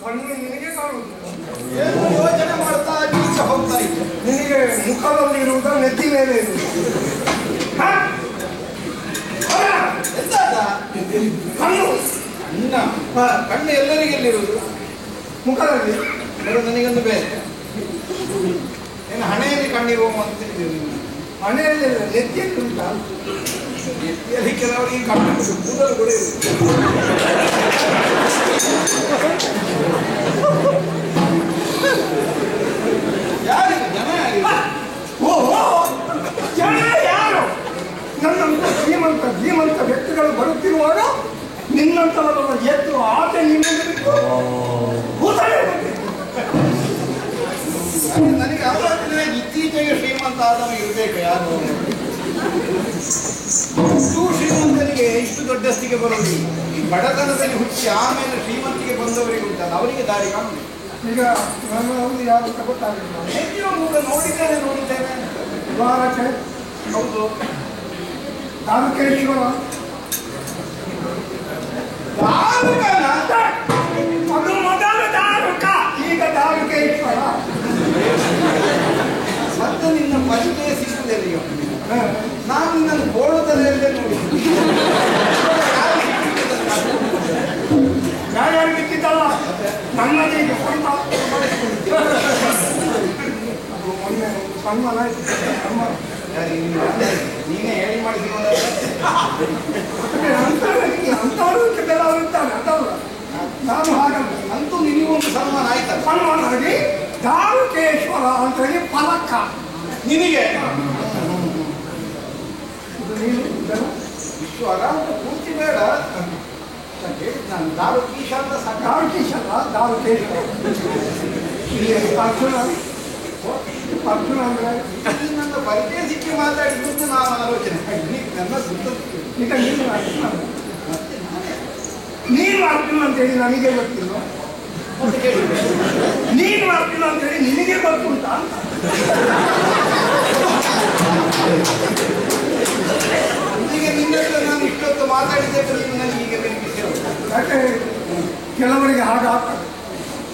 ಕಣ್ಣು ನಿನಗೆ ಕಾಣುವುದು. ಏನು ಯೋಚನೆ ಮಾಡ್ತಾ ಈಚೆ ಹೋಗ್ತಾ ಇದ್ದೆ. ನಿನಗೆ ಮುಖದಲ್ಲಿ ಇರುವುದ ನೆತ್ತಿ ಮೇಲೆ ಇರುವುದು. ಕಣ್ಣು ಕಣ್ಣು ಎಲ್ಲರಿಗೆಲ್ಲಿರುವುದು? ಮುಖದಲ್ಲಿ ನನಗೊಂದು ಬೇರೆ. ಏನು ಹಣೆಯಲ್ಲಿ ಕಣ್ಣಿರುವ ಅಂತ ಮನೆಯಲ್ಲಿ ನೆತ್ತಿಯಲ್ಲಿ ಉಂಟಾ? ನೆತ್ತಿಯಲ್ಲಿ ಕೆಲವರಿಗೆ ಕಣ್ಣು ಕೂದಲು ಕೂಡ ಇರುತ್ತೆ. ಯಾರು ಜನ ಜನ ಯಾರು? ನನ್ನಂತ ಶ್ರೀಮಂತ ವ್ಯಕ್ತಿಗಳು ಬರುತ್ತಿರುವಾಗ ನಿನ್ನಂತವರನ್ನು ಎದ್ದು ಆಚೆ ನನಗೆ ಆಲೋಚನೆ ಇತ್ತೀಚೆಗೆ ಶ್ರೀಮಂತ ಆದವ ಇರಬೇಕು. ಯಾರು ಇಷ್ಟು ಶ್ರೀಮಂತನಿಗೆ ಇಷ್ಟು ದೊಡ್ಡಸ್ತಿಗೆ ಬರೋದಿಲ್ಲ. ಈ ಬಡತನದಲ್ಲಿ ಹುಟ್ಟಿ ಆಮೇಲೆ ಶ್ರೀಮಂತಿಗೆ ಬಂದವರಿಗೆ ಉಂಟಲ್ಲ, ಅವರಿಗೆ ದಾರಿ ಕಾಣುದು. ಈಗ ನಾನು ಯಾರು ಗೊತ್ತಾಗಲಿಲ್ಲ. ನೋಡಿದ್ದೇನೆ. ದ್ವಾರಕೆ ಹೌದು. ದಾರುಕೇಶ್ವರ ಅದು ಮೊದಲು ದಾರುಕ, ಈಗ ದಾರುಕೇಶ್ವರ. ಮತ್ತೆ ನಿನ್ನ ಪರಿಚಯ ಸಿಗುವುದಿಲ್ಲ. ನಾನು ನಿನ್ನನ್ನು ಗೋಳದಲ್ಲೇ ನೋಡಿ ಯಾರ್ಯಾರು ಬಿಟ್ಟಿದ್ದಲ್ಲ ನನ್ನದೇ ಮೊನ್ನೆ ಸನ್ಮಾನ ಆಯ್ತು. ನೀನೇ ಹೇಳಿ ಮಾಡಿಸಿಕೊಂಡ ಅಂತವರು ಕೆಲವರು ಇರ್ತಾರೆ, ಅಂತವ್ರು. ನಾನು ಹಾಗಲ್ಲ. ಅಂತೂ ನಿನಗೊಂದು ಸನ್ಮಾನ ಆಯ್ತಲ್ಲ. ಸನ್ಮಾನ ಆಗಿ ದಾರುಕೇಶ್ವರ ಅಂತ ಹೇಳಿ ಫಲಕ ನಿನಗೆ ಇಷ್ಟು ಅರಾಮ ಪೂರ್ತಿ ಬೇಡ ಹೇಳಿದ್ ನಾನು. ದಾರುಕೀಶ ಅಂತ ಸಾಕು. ದಾರುಕೀಶಲ್ಲ, ದಾರುಕೇಶ್ವರ. ಅರ್ಜುನ ಅಂದ್ರೆ ನನ್ನ ಪರಿಚಯ ಸಿಕ್ಕಿ ಮಾತಾಡಿದ್ದು ನಾನು ಆಲೋಚನೆ ನನ್ನ ಸುತ್ತ. ಈಗ ನೀನು ಅರ್ಜುನ ಅಂತೇಳಿ ನನಗೆ ಗೊತ್ತಿಲ್ಲ. ನೀನು ಅರ್ಜುನ ಅಂತೇಳಿ ನಿನಗೆ ಗೊತ್ತುಂಟ ಅಂತ. ಈಗ ನಿನ್ನ ನಾನು ಇಷ್ಟೊತ್ತು ಮಾತಾಡಿದ್ದೆ ನನಗೆ ಈಗ ಬೆನಿಫಿಸಿರೋದು. ಯಾಕೆ ಕೆಲವರಿಗೆ ಹಾಗಾಗ್ತದೆ.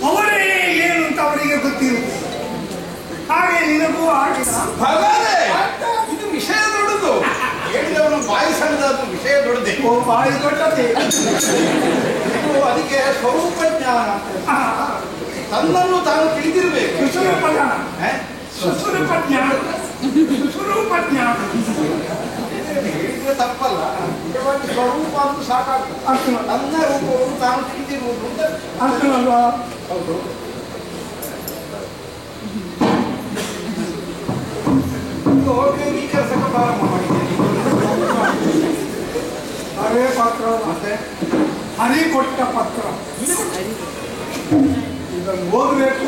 ಅವರೇ ಏನು ಅಂತ ಅವರಿಗೆ ಗೊತ್ತಿರುತ್ತೆ. ಹಾಗೆ ನಿನಗೂ ಆಗಿಲ್ಲ. ಇದು ವಿಷಯ ದೊಡ್ಡದು. ಹೇಳಿದವನು ಬಾಯಿ ಸಣ್ಣದಾದ್ರು ವಿಷಯ ದೊಡ್ಡದೆ. ಓ ಬಾಯಿ ದೊಡ್ಡದೆ. ಅದಕ್ಕೆ ಸ್ವರೂಪ ಜ್ಞಾನ, ತನ್ನನ್ನು ತಾನು ತಿಳಿದಿರ್ಬೇಕು. ಸುಸ್ವರೂಪ ಜ್ಞಾನ ಹೇಳಿದ್ರೆ ತಪ್ಪಲ್ಲ. ನಿಜವಾಗಿ ಸ್ವರೂಪ ಅಂತೂ ಸಾಕಾಗ್ತದೆ. ಅರ್ಜುನ ತನ್ನ ರೂಪವನ್ನು ತಾನು ತಿಳಿದಿರುವುದು ಅಂತ ಅರ್ಜುನಲ್ವಾ? ಹೌದು. ಹೋಗಿ ಈ ಕೆಲಸಕ್ಕೆ ಪ್ರಾರಂಭ ಮಾಡಿದ್ದೇನೆ. ಅದೇ ಪತ್ರ ಮತ್ತೆ ಹರಿ ಕೊಟ್ಟ ಪತ್ರ ಇದನ್ನು ಓದಬೇಕು.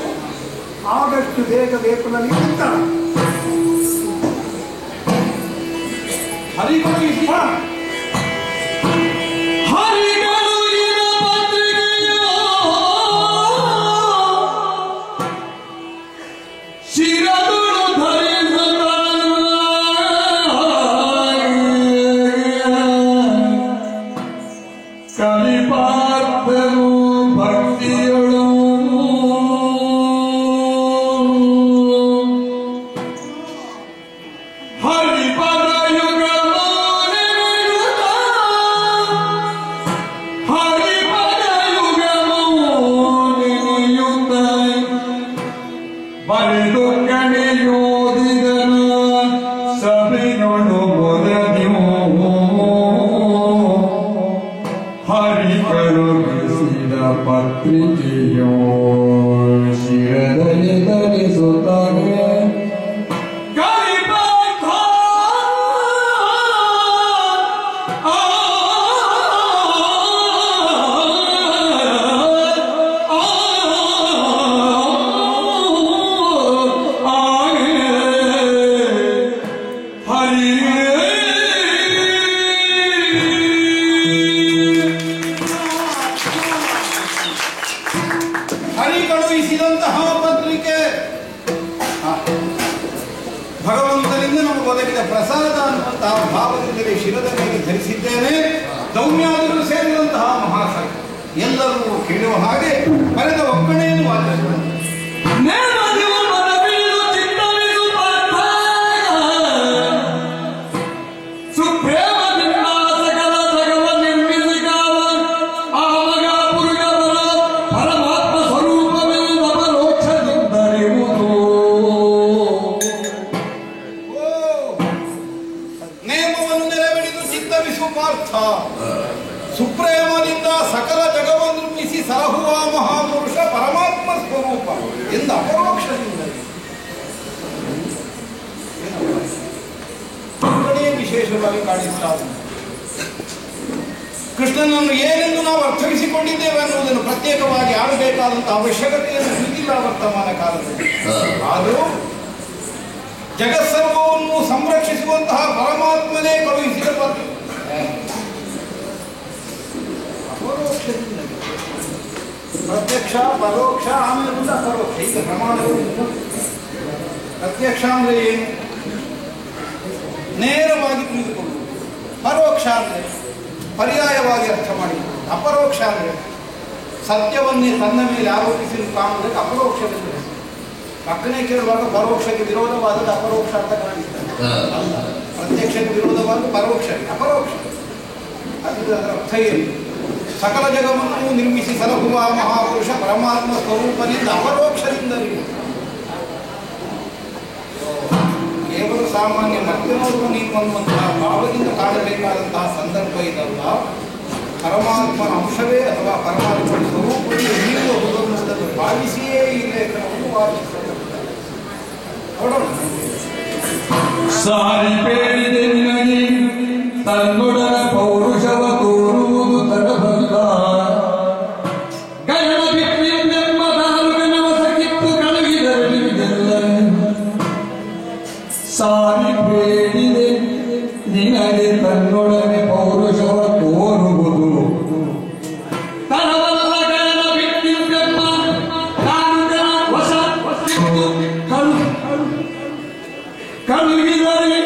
ಆದಷ್ಟು ಬೇಗ ಬೇಕು ನನಗೆ ಉತ್ತರ. ಹರಿ ಕೊಟ್ಟಿ ಭಗವಂತನಿಂದ ನಮಗೆ ಒದಗಿದ ಪ್ರಸಾದ ಅನ್ನುವಂತಹ ಭಾವದಿಂದಲೇ ಶಿರದ ಮೇಲೆ ಧರಿಸಿದ್ದೇನೆ. ದೌಮ್ಯಾದರೂ ಸೇರಿದಂತಹ ಮಹಾಸಂಘ ಎಲ್ಲರೂ ಕೇಳುವ ಹಾಗೆ ಬರೆದ ಒಕ್ಕಣೆಯನ್ನು ವಾಚಿಸುವಂತೆ ಸುಪ್ರೇಮದಿಂದ ಸಕಲ ಜಗವನ್ನು ನಿರ್ಮಿಸಿ ಸಲಹುವ ಮಹಾಪುರುಷ ಪರಮಾತ್ಮ ಸ್ವರೂಪ ಎಂದು ಅಪರೋಕ್ಷದಿಂದ ವಿಶೇಷವಾಗಿ ಕಾಣಿಸ್ತಾರೆ. ಕೃಷ್ಣನನ್ನು ಏನೆಂದು ನಾವು ಅರ್ಥವಿಸಿಕೊಂಡಿದ್ದೇವೆ ಅನ್ನುವುದನ್ನು ಪ್ರತ್ಯೇಕವಾಗಿ ಆಡಬೇಕಾದಂತಹ ಅವಶ್ಯಕತೆಯನ್ನು ಇದ್ದಿಲ್ಲ ವರ್ತಮಾನ ಕಾಲದಲ್ಲಿ. ಆದರೂ ಜಗತ್ಸರ್ವವನ್ನು ಸಂರಕ್ಷಿಸುವಂತಹ ಪರಮಾತ್ಮನೇ ಕಳುಹಿಸಿದ ಪ್ರತ್ಯಕ್ಷ ಪರೋಕ್ಷ ಆಮೇಲೆ ಮುಂದೆ ಅಪರೋಕ್ಷ. ಈಗ ಪ್ರಮಾಣಗಳು ಪ್ರತ್ಯಕ್ಷ ಅಂದ್ರೆ ಏನು? ನೇರವಾಗಿ ತಿಳಿದುಕೊಳ್ಳುವುದು. ಪರೋಕ್ಷ ಅಂದ್ರೆ ಪರ್ಯಾಯವಾಗಿ ಅರ್ಥ ಮಾಡಿ. ಅಪರೋಕ್ಷ ಅಂದ್ರೆ ಸತ್ಯವನ್ನೇ ತನ್ನ ಮೇಲೆ ಆರೋಪಿಸಿ ಕಾಣುವುದಕ್ಕೆ ಅಪರೋಕ್ಷವೆಂದು. ಪಕ್ಕನೆ ಕೇಳುವಾಗ ಪರೋಕ್ಷಕ್ಕೆ ವಿರೋಧವಾದದ್ದು ಅಪರೋಕ್ಷ ಅಂತ ಕಾಣಿಸ್ತಾರೆ. ಅಲ್ಲ, ಪ್ರತ್ಯಕ್ಷಕ್ಕೆ ವಿರೋಧವಾದ ಪರೋಕ್ಷ ಅಪರೋಕ್ಷ. ಅದರ ಅರ್ಥ ಏನು? ಸಕಲ ಜಗವನ್ನು ನಿರ್ಮಿಸಿ ಸಲಹುವ ಮಹಾಪುರುಷ ಪರಮಾತ್ಮ ಸ್ವರೂಪದಿಂದ ಅಪರೋಕ್ಷದಿಂದ ಕೇವಲ ಸಾಮಾನ್ಯ ಮಧ್ಯಮವನ್ನು ನೀವು ಅನ್ನುವಂತಹ ಭಾವದಿಂದ ಕಾಣಬೇಕಾದಂತಹ ಸಂದರ್ಭ ಇದಲ್ಲ. ಪರಮಾತ್ಮನ ಅಂಶವೇ ಅಥವಾ ಪರಮಾತ್ಮನ ಸ್ವರೂಪವನ್ನು ನೀಡುವುದನ್ನು ಭಾವಿಸಿಯೇ ಈ ಲೇಖನವನ್ನು ವಾಚಿಸಬಹುದು. ತನ್ನೊಡನ ಪೌರುಷವ ತೋರುವುದು ತಡಬಲ್ಲ ಗಗನ ಬಿಟ್ಟಿದ್ದೆಂಬ ತಾಲೂಕನವಸಕ್ಕಿತ್ತು ಕಳುಹಿದರಿದೆಲ್ಲ ಸಾರಿ ಬೇಡಿದೆ ನಿನಗೆ ತನ್ನೊಡನೆ ಪೌರುಷವ ತೋರುವುದು ತಡಬಲ್ಲ ಗಗನ ಬಿಟ್ಟಿದ್ದೆಂಬ ತಾಲೂಕನ ವಶ ಕಳುಹಿದರೆ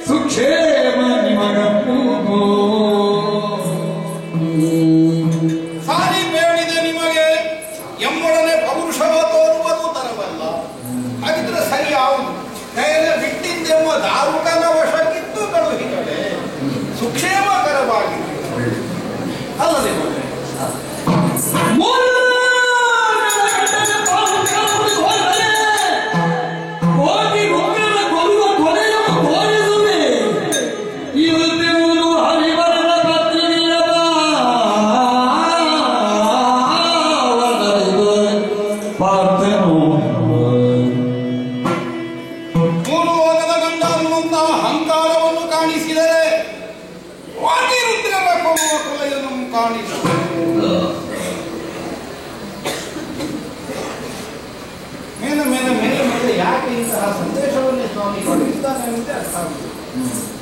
ಸುಕ್ಷೇಮ ಸಾರಿ ಬೇಡಿದೆ ನಿಮಗೆ ಎಮ್ಮೊಡನೆ ಪೌರುಷವ ತೋರುವುದು ತರಬಲ್ಲ. ಹಾಗಿದ್ರೆ ಸರಿ ಯಾವುದು? ಕೈಯಲ್ಲಿ ಬಿಟ್ಟಿದ್ದೆಂಬ ದಾರುಕನ ವಶಕ್ಕಿತ್ತು ಕಳುಹಿದರೆ ಸುಕ್ಷೇಮಕರವಾಗಿ ಅಲ್ಲದೆ ಅಹಂಕಾರವನ್ನು ಕಾಣಿಸಿದರೆ ವಾಟಿರುದ್ರನ ಕೊಡುವ ಕೊಲೆಯನ್ನು ಕಾಣಿಸಿದರೆ ಮೇಲೆ ಮೇಲೆ ಮೇಲೆ ಮೇಲೆ ಯಾಕೆ ಇಂತಹ ಸಂದೇಶವನ್ನೇ ಸ್ವಾಮಿ ಕಳುಹಿಸ್ತಾನೆ ಅಂತ ಅರ್ಥ ಆಗಿದೆ.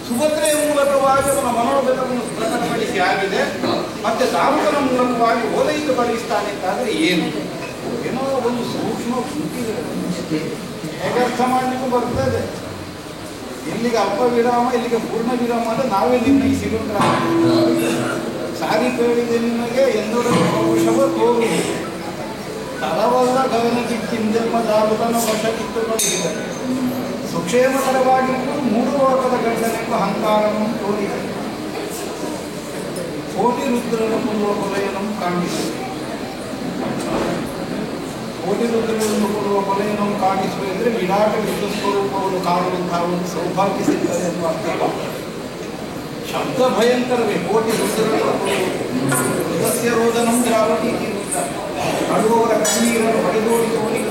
ಸುಭದ್ರೆಯ ಮೂಲಕವಾಗಿ ಅವನ ಮನೋಗತವನ್ನು ಪ್ರಕಟಪಡಿಸಿ ಆಗಿದೆ. ಮತ್ತೆ ದಾರುಕನ ಮೂಲಕವಾಗಿ ಓಲೈಕೆ ಬಳಿಸ್ತಾನೆ ಅಂತಾದ್ರೆ ಏನು? ಏನೋ ಒಂದು ಸೂಕ್ಷ್ಮ ಗುಂಪಿದೆ. ಹೇಗೆ ಅರ್ಥ ಮಾಡಲಿಕ್ಕೂ ಬರ್ತದೆ. ಇಲ್ಲಿಗೆ ಅಲ್ಪ ವಿರಾಮ, ಇಲ್ಲಿಗೆ ಪೂರ್ಣ ವಿರಾಮ ಅಂತ ನಾವೇ ನಿರ್ಣಯಿಸಿಕೊಂಡ್ರ. ಸಾರಿ ಕೇಳಿದೆ ನಿಮಗೆ ಎಂದೊಡನೆ ಪೌರುಷವ ತೋರುವುದು ತಲವಲ್ಲ ಗಗನ ಬಿಟ್ಟಿಂದೆಂಬ ದಾರುಕನ ವಶಕ್ಕಿತ್ತುಕೊಂಡಿದ್ದಾರೆ. ಸುಕ್ಷೇಮಕರವಾಗಿದ್ದು ಮೂರು ಲೋಕದ ಗಂಡನೆಂಬ ಅಹಂಕಾರವನ್ನು ತೋರಿದೆ. ಕೋಟಿ ರುದ್ರನ ಕೊಡುವ ಕೊಲೆಯನ್ನು ಕಾಣಿಸಿದೆ. ಕೋಟಿ ರುದ್ರಗಳನ್ನು ಕೊಡುವ ಕೊಲೆಯನ್ನು ಕಾಣಿಸುವುದೆಂದರೆ ವಿರಾಟ ವಿಶ್ವಸ್ವರೂಪವನ್ನು ಕಾಣುವಂತಹ ಒಂದು ಸೌಭಾಗ್ಯ ಸಿಗ್ತದೆ ಎನ್ನುವ ಅರ್ಥ. ಶಬ್ದ ಭಯಂಕರವೇ. ಕೋಟಿ ರುದ್ರಗಳನ್ನು ಸದಸ್ಯ ರೋದನಂ ದ್ರಾವಣಿ ಅಡುವವರ ಕಣ್ಣೀರನ್ನು ಹೊಡೆದೋಡಿಸುವವನಿಗೆ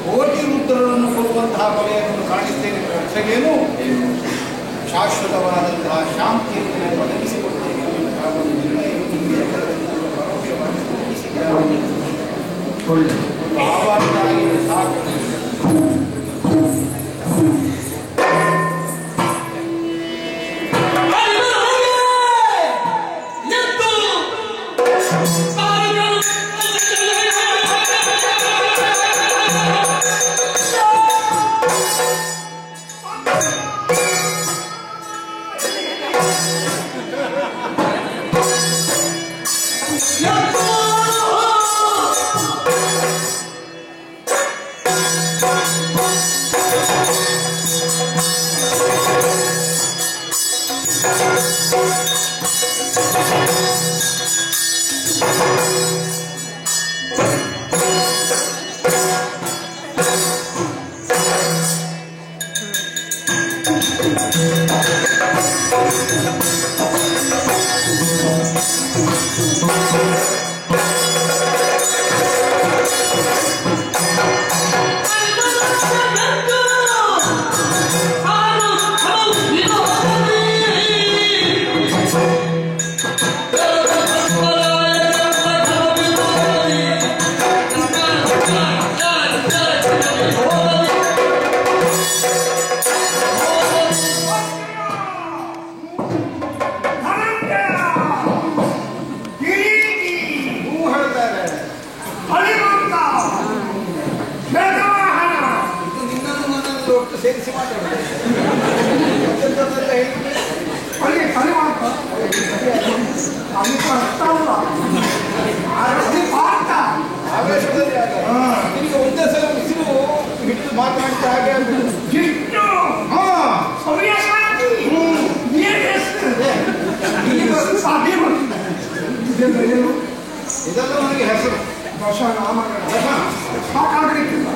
ಕೋಟಿ ರುದ್ರರನ್ನು ಕೊಡುವಂತಹ ಕೊಲೆಯನ್ನು ಕಾಣಿಸ್ತೇನೆ. ರಕ್ಷೆಗೇನು ಶಾಶ್ವತವಾದಂತಹ ಶಾಂತಿಯನ್ನು ಒದಗಿಸಿಕೊಡ್ತೇನೆ ಅನ್ನುವಂತಹ ಒಂದು ನಿರ್ಣಯವನ್ನು ಪರೋಕ್ಷವಾಗಿ ಸಾಕು. ಸೇರಿಸಿ ಮಾತಾಡೋದು ಅಲ್ಲಿ ಕಲಿ ಮಾಡ್ತಾ ಅದಕ್ಕೆ ಅರ್ಥ ಅಲ್ಲ ಆವೇಶದಲ್ಲಿ ನಿಮಗೆ ಒಂದೇ ಸಲ ಉಸಿರು ಹಿಡಿದು ಮಾತನಾಡ್ತಾ ಹಾಗೆ ಜಿಟ್ಟು ಇದೆಲ್ಲ ನನಗೆ ಹೆಸರು ದಶ ನಾಮಗಳ ಸಾಕಾಗಲಿಕ್ಕಿಲ್ಲ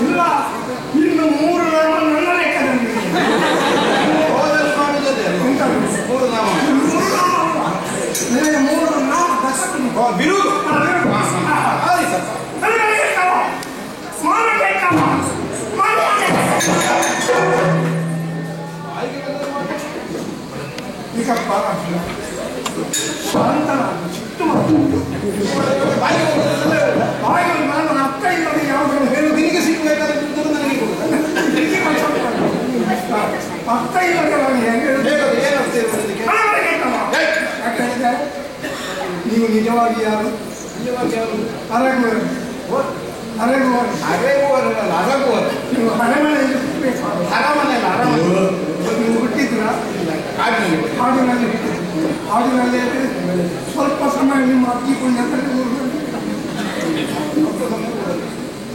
ಇಲ್ಲ ಇನ್ನು 3 ನಾಮ ನನ್ನ ಲೆಕ್ಕದಲ್ಲಿ ಹೋದಲ್ಲಿ ಮಾಡಿದ್ದದೆ 3 ನಾಮ ನಿನಗೆ 3 ನಾಮ ದಶ ಬಿರುದು ಈಗ ಶಾಂತನಾಗಿ ಚಿಟ್ಟು ಬಾಯಿಗಳು ನಾನು ಅರ್ಥ ಇಲ್ಲದೆ ಯಾವುದನ್ನು ಹೇಳು ನಿನಗೆ ಸಿಗಬೇಕಾದ್ರೆ ನನಗೆ ಅರ್ಥ ಇಲ್ಲದೆ ನಾನು ಹೆಂಗೆ ಯಾಕಂದ್ರೆ ನೀವು ನಿಜವಾಗಿ ಯಾರು ಅರಗುವರು ನೀವು ಅರಮನೆಯಲ್ಲಿ ನೀವು ಹುಟ್ಟಿದ್ರ ಹಾಡಿನಲ್ಲಿ ಹಾಡಿನಲ್ಲಿ ಸ್ವಲ್ಪ ಸಮಯ ನಿಮ್ಮ ಅಕ್ಕಿ ಪುಣ್ಯ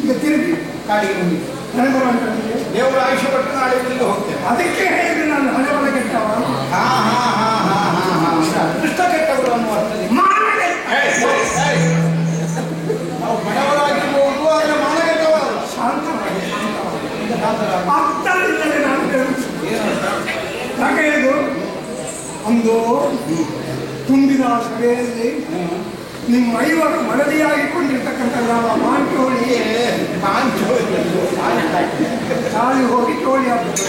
ಈಗ ತಿರುಗಿ ಕಾಡಿಗೆ ಬಂದಿ ಹಣೆಬರ ಅಂತಂದ್ರೆ ದೇವರ ಆಯುಷ್ಯ ಪಟ್ಟು ನಾಳೆ ಊರಿಗೆ ಹೋಗ್ತೇವೆ ಅದಕ್ಕೆ ಹೇಳಿದ್ರೆ ನಾನು ಹಣೆಬರ ಕೆಟ್ಟವ ಅದೃಷ್ಟ ಕೆಟ್ಟವರು ಅನ್ನುವ ಅರ್ಥದಲ್ಲಿ ನಾವು ಬಡವರಾಗಿರ್ಬೋದು ಆದರೆ ಮಾನ ಕೆಟ್ಟವರು ಶಾಂತವಾಗಿ ಅರ್ಥವಿಲ್ಲದೆ ನಾನು ಹೇಳುತ್ತೇನೆ ಯಾಕೆ ಹೇಳಿದ್ರು ಒಂದು ತುಂಬಿದ ಸಭೆಯಲ್ಲಿ ನಿಮ್ಮ 5 ಮಡದಿಯಾಗಿಕೊಂಡಿರ್ತಕ್ಕಂಥ ನಾವು ಮಾಂಟೋಳಿ ಚಾಲಿ ಹೋಗಿ ಟೋಳಿ ಆಗ್ತದೆ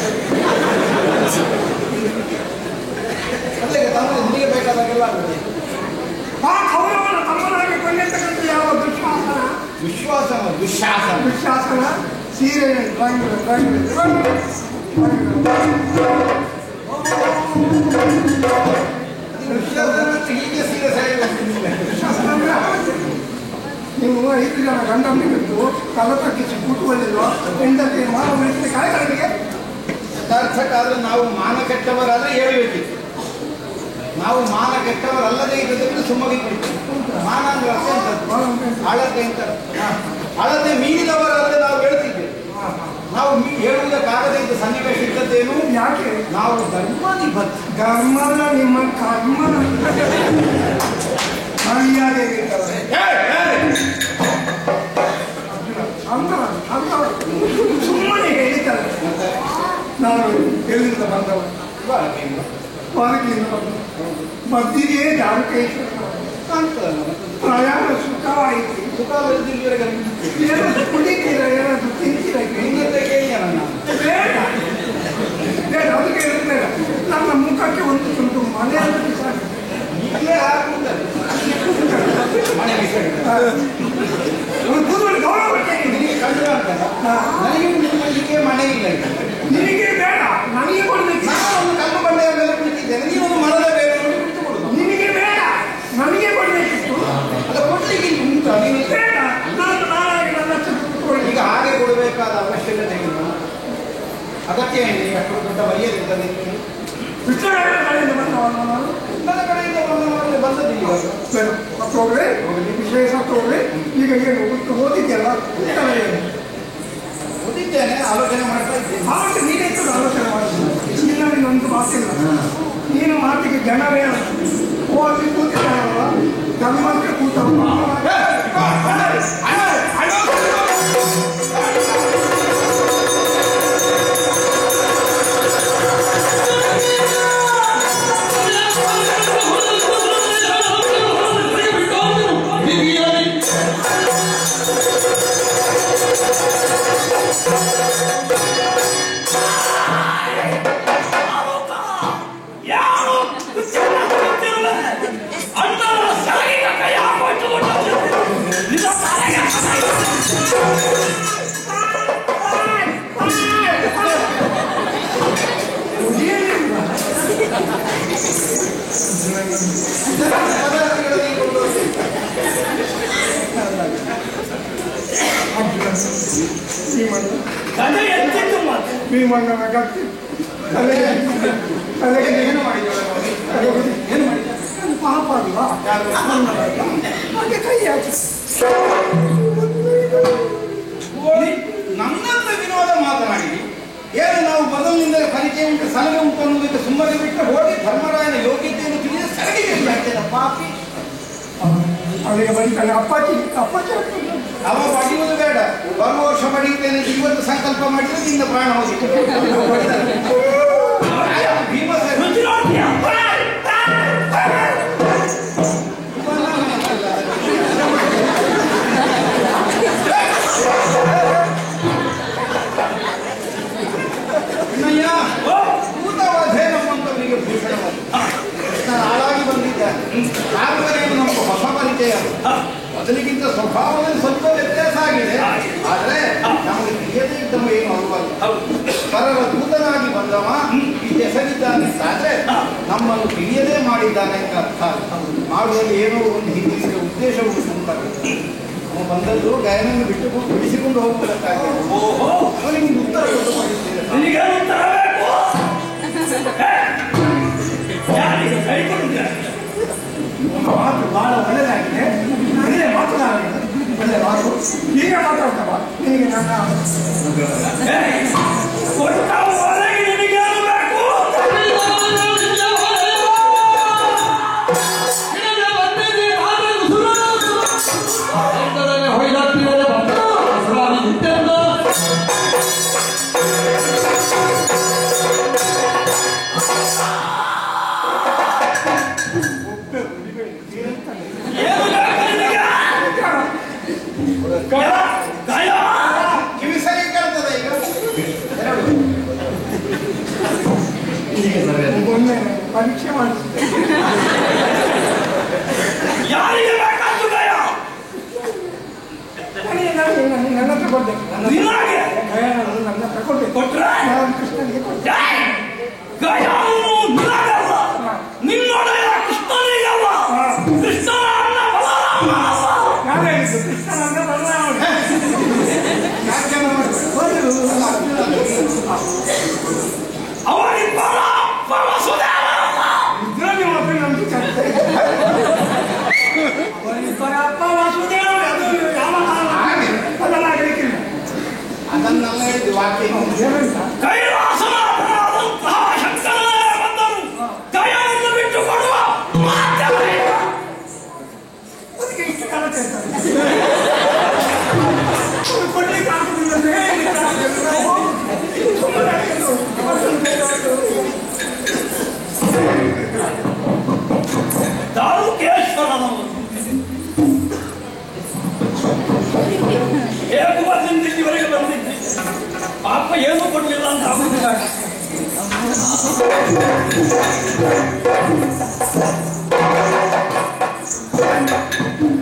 ನಿಮಗೆ ಬೇಕಾದಾಗೆಲ್ಲ ಆಗುತ್ತೆ ಆ ಕೌರವನ ತಮ್ಮನಾಗಿ ಕೊಂಡಿರ್ತಕ್ಕಂಥ ಯಾವ ವಿಶ್ವಾಸನ ದುಶ್ಯಾಸನ ಸೀರೆ ಹೀಗೆ ಸೀರೆ ನೀವು 5 ಜನ ಗಂಡನ್ನು ಬಿಟ್ಟು ಕಲ ತಗ್ಗಿಸಿ ಕೂಟುವಲ್ಲಿಲ್ವ ಹೆಂಡತಿ ಮಾನ ಬೆಳೆಸಿದ ಕಾರ್ಯಗಳಿಗೆ ಯಥಾರ್ಥಕ್ಕಾದ್ರೆ ನಾವು ಮಾನ ಕೆಟ್ಟವರಾದ್ರೆ ಹೇಳ್ಬೇಕಿತ್ತು ನಾವು ಮಾನ ಕೆಟ್ಟವರಲ್ಲದೆ ಇರೋದ್ರಿಂದ ಸುಮ್ಮನೆ ಮಾನ ಅಂದ್ರೆ ಅರ್ಥ ಎಂತದ್ದು ಅಳತೆ ಅಂತ ಅಳತೆ ಮೀರಿದವರಾದ್ರೆ ನಾವು ಹೇಳ್ತಿದ್ದೇವೆ ನಾವು ಹೇಳುವುದಕ್ಕಾಗದೆ ಇದ್ದ ಸನ್ನಿವೇಶ ಇದ್ದದ್ದೇನು ಯಾಕೆ ನಾವು ಧರ್ಮಾಧಿಪತಿ ಧರ್ಮದ ನಿಮ್ಮ ಕರ್ಮದ ಮರ್ಯಾದೆ ಸುಮ್ಮನೆ ಹೇಳಿದ್ದಾರೆ ನಾನು ಎಲ್ಲಿಂದ ಬಂದವ ಹೊರಗಿಂದ ಬಂದ ಮದ್ದಿಗೆ ದಾರುಕೇಶ್ವರ ಪ್ರಯಾಣ ಸುಖವಾಯಿತು ಏನಾದ್ರು ಕುಡಿತೀರ ಏನಾದ್ರು ತಿಂತೀರ ಬೇಡ ಬೇಡ ಅದಕ್ಕೆ ಹೇಳ್ತೇನೆ ನನ್ನ ಮುಖಕ್ಕೆ ಒಂದು ತುಂಡು ಮನೆ ಗೌರವ ನನಗೆ ಮನೆ ಇಲ್ಲ ನಿನಗೆ ಬೇಡ ನನಗೆ ಕೊಡ್ಬೇಕು ನಾನು ಕಲ್ಲು ಬಂಡೆಯ ಮೇಲೆ ಕುಳಿತಿದ್ದೇನೆ ನೀವೊಂದು ಮರದ ಬೇರೆ ನಿನಗೆ ಬೇಡ ನನಗೆ ಕೊಡ್ಬೇಕಿತ್ತು ಅದ ಕೊಡ್ಲಿಕ್ಕೆ ಉಂಟು ಬೇಡ ನಾನು ನಾನಾಗಿ ನನ್ನ ಈಗ ಹಾಗೆ ಕೊಡಬೇಕಾದ ಅವಶ್ಯಕತೆ ಇಲ್ಲ ಅಗತ್ಯ ಇದೆ ಅಷ್ಟು ದೊಡ್ಡ ವೈಯರಿರ್ತದೆ ಕೃಷ್ಣರಾಯರ ಕಡೆಯಿಂದ ಬಂದವನು ನಾನು ನನ್ನ ಕಡೆಯಿಂದ ಬಂದದ್ದು ಹೋಗ್ರೆ ವಿಶೇಷ ಹೋಗ್ರೆ ಈಗ ಏನು ಓದಿದ್ಯಲ್ಲ ಓದಿದ್ದೇನೆ ಆಲೋಚನೆ ಮಾಡ್ತಾ ಇದ್ದೇನೆ ಆಲೋಚನೆ ನೀನೇ ಆಲೋಚನೆ ಮಾಡಿದ್ದೀನಿ ನಿನ್ನ ನನ್ನಲ್ಲಿ ಒಂದು ಮಾತಿಲ್ಲ. ನೀನು ಮಾತಿಗೆ ಜನವೇ ಹೋಗಿ ಕೂತಿದ್ದಾರಲ್ಲ, ಧರ್ಮಕ್ಕೆ ಕೂತಪ್ಪ. ಭೀಮಣ್ಣನ ಗಟ್ಟಿ ಪಾಪ ಅಲ್ವಾ ಹಾಗೆ ಕೈ ಹಾಕಿ ನನ್ನಂತ ವಿನೋದ ಮಾತನಾಡಿ ಏನು ನಾವು ಮೊದಲಿನಿಂದಲೇ ಪರಿಚಯ ಉಂಟು ಸಲಹೆ ಉಂಟು ಅನ್ನೋದಕ್ಕೆ ಸುಮ್ಮನೆ ಬಿಟ್ಟು ಹೋಗಿ ಧರ್ಮರಾಯನ ಯೋಗ್ಯತೆಯನ್ನು ತಿಳಿದು ಸರಡಿಗೆ ಹಾಕ್ತೇನೆ ಪಾಪಿ. ಅವರಿಗೆ ಬರೀತಾನೆ ಅಪ್ಪಾಜಿ ಅಪ್ಪಾಜಿ ಅವ ಬಡಿಯುವುದು ಬೇಡ, ಬರುವ ವರ್ಷ ಬಡಿಯುತ್ತೇನೆ ಇವತ್ತು ಸಂಕಲ್ಪ ಮಾಡಿದ್ರೆ ನಿನ್ನ ಪ್ರಾಣ ಹೋಗಿತ್ತು. ಭೂತವಧೆ ನಮ್ಮಂತವರಿಗೆ ಭೂಷಣವನ್ನು ನಾನು ಹಾಳಾಗಿ ಬಂದಿದ್ದೇನೆ. ಆಗುವರೇನು ನಮ್ಮ ಹೊಸ ಪರಿಚಯ ಮೊದಲಿಗಿಂತ ಸ್ವಭಾವದಲ್ಲಿ ಸ್ವಲ್ಪ ವ್ಯತ್ಯಾಸ ಆಗಿದೆ. ಆದರೆ ನಮಗೆ ತಿಳಿಯದೇ ಇದ್ದವ ಏನು ಅಲ್ವಲ್ಲ. ಪರರ ದೂತನಾಗಿ ಬಂದವ ಈ ಹೆಸರಿದ್ದಾನೆ ಆದ್ರೆ ನಮ್ಮನ್ನು ತಿಳಿಯದೇ ಮಾಡಿದ್ದಾನೆ ಅಂತ ಅರ್ಥ. ಮಾಡುವಲ್ಲಿ ಏನೋ ಒಂದು ಹಿಂದಿನ ಉದ್ದೇಶ ಉಂಟಾಗುತ್ತೆ. ನಾವು ಬಂದದ್ದು ಗಾಯನನ್ನು ಬಿಟ್ಟು ಬಿಡಿಸಿಕೊಂಡು ಹೋಗುವುದಕ್ಕಾಗಿ ಅವನಿಗೆ ಉತ್ತರ ಕೊಟ್ಟು ಮಾತು ಬಹಳ ಒಳ್ಳೆಯದಾಗಿದೆ. ಅದೇ ಮಾತನಾಡಿದ ಒಳ್ಳೆ ಮಾತು. ಈಗ ಮಾತಾಡ್ತವ ನಿನಗೆ ನನ್ನ ಕಿವಿಸರಿ ಕೇಳ್ತದೆ ಈಗ ಒಮ್ಮೆ ಪರೀಕ್ಷೆ ಮಾಡಿಸಿದೆ. ನನ್ನ ತಗೊಂಡೆ ನನ್ನ ತಗೊಂಡೆ ನಾನು ಕೃಷ್ಣನಿಗೆ ಕೊಟ್ಟೆ. ನಾನು ಹೇಳಿದ್ದು ಕೃಷ್ಣನನ್ನ ಬದಲಾವಣೆ ಇದರಲ್ಲಿ ಮಾತ್ರ ನಮ್ಗೆ ಚರ್ಚೆ. ಅವರಿಬ್ಬರ ಅಪ್ಪ ವಾಸುದೇವ ಅದು ಯಾವ ಬದಲಾಗಲಿಕ್ಕಿಲ್ಲ. ಅದನ್ನೆಲ್ಲ ಹೇಳಿದ್ದು ವಾಕ್ಯ ಅದಕ್ಕೆ ಇಷ್ಟು ಕಾಲ ಕೇಳ್ತಾರೆ ಕೊಡ್ಲಿಕ್ಕೆ ಆಗುದಿಲ್ಲ. ಇಲ್ಲಿವರೆಗೆ ಬಂದಿದ್ದೆ ಪಾಪ ಏನೂ ಕೊಡ್ಲಿಲ್ಲ ಅಂತ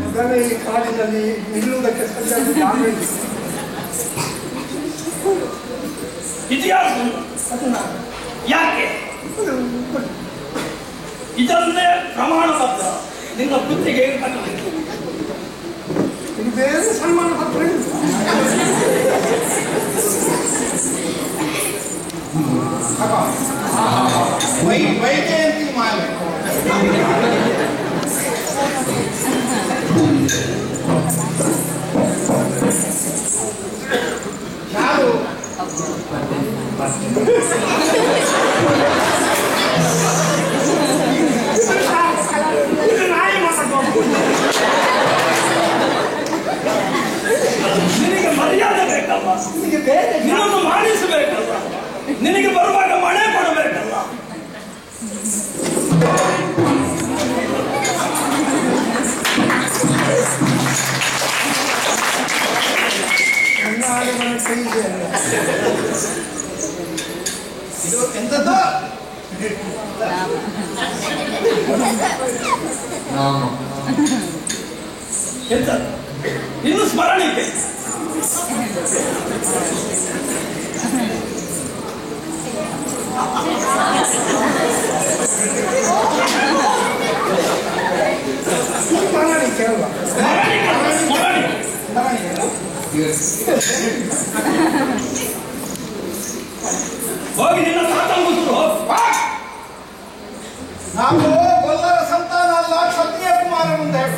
ಮೊದಲೇ ಈ ಕಾಡಿನಲ್ಲಿ ನಿಲ್ಲುವುದಕ್ಕೆ ಸರಿಯಾದ ಜಾಗ ಇಲ್ಲ. ಇತಿಹಾಸ ಯಾಕೆ ಇದನ್ನೇ ಪ್ರಮಾಣ ಪತ್ರ ನಿನ್ನ ಬುದ್ಧಿಗೆ ಕಟ್ಟಬೇಕು. ಇದು ಬೇರೆ ಸನ್ಮಾನ ಪತ್ರ ಇಲ್ಲ. ವೈಜಯಂತಿ ಮಾಲೆ ಯಾರು ಇದು ನಾಯಿ ಮಾತಾಡ್ಬೋದು. ನಿನಗೆ ಮರ್ಯಾದೆ ಬೇಕಲ್ಲ, ನಿನಗೆ ಬೇರೆ ನಿನ್ನನ್ನು ಮಾಡಿಸಬೇಕಲ್ಲ, ನಿನಗೆ ಬರುವಾಗ ಮಳೆ ಕೊಡಬೇಕಲ್ಲ. ನನ್ನ ಆಳುಗಳ ಕೈ ಇದೆ. ಇದು ಎಂತದ್ದು? ನಾಮ ಎಂತ ಇನ್ನು ಸ್ಮರಣಿಕೆ ಸ್ಮರಣಿಕೆ ಅಲ್ವಾ? ಹೋಗಿ ನಿನ್ನ ತಾತ ಮುಗಿದ್ರು. ನಾವು ಗೊಲ್ಲರ ಸಂತಾನ ಅಲ್ಲ, ಕ್ಷತ್ರಿಯ ಕುಮಾರನು ಹೇಳು.